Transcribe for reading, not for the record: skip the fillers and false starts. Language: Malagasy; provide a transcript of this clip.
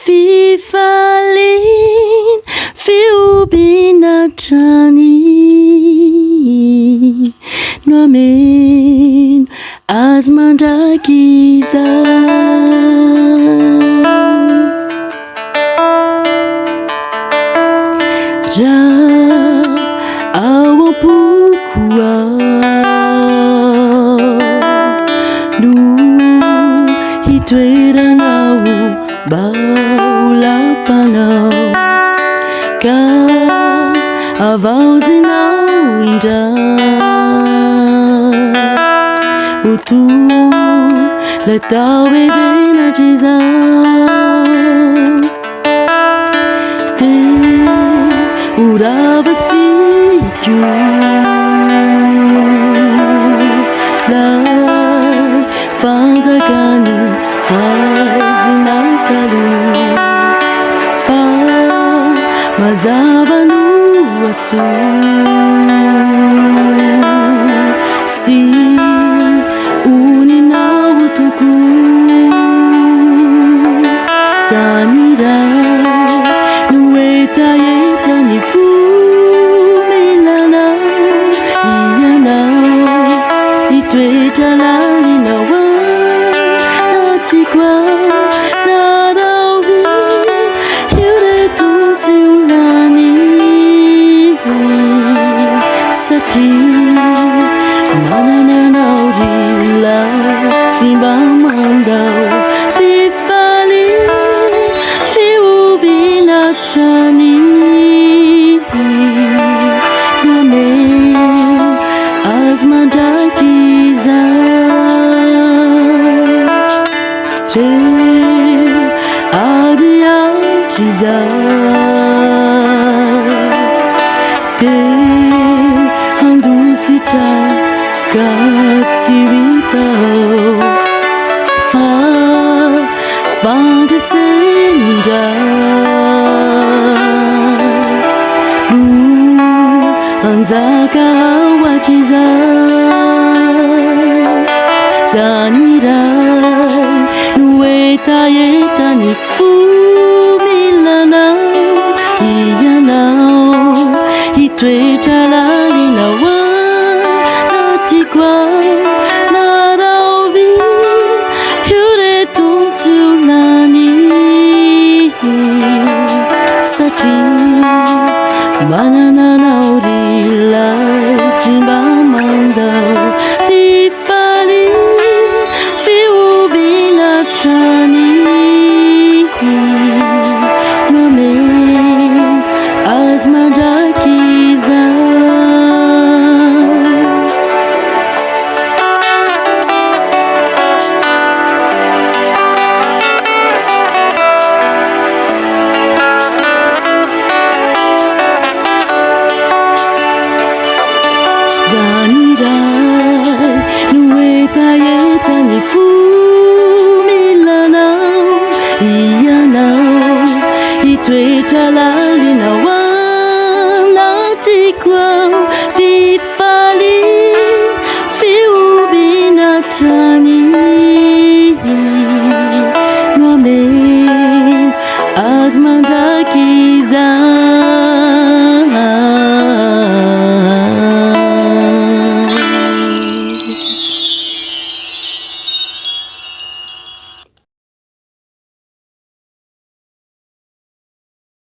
Fifalin, fiubinatani, noamen azmandakiza. Ja awapukua nu Hir'aina baulapanau ka avauzinau indah utu letawe dena jiza te urava siku la fanzakani Hazinatalu fa mazavanu asu si unina utuku sanira nueta yeta ni fumilana iyana itweta lani na wa Tikwa narawi Hira tuntiulani Sati manana naurila Simba mandau Fifali fiubinachani Name azmandakiza Adia chiza te handusita gatsirita fa descenda anzaka wachiza zanira Nueta yeta ni fumilana iyana itweta lali na wa natikwa narauvi Hira tuntulani sati banana naurila timba mandau Fifali fiubinachani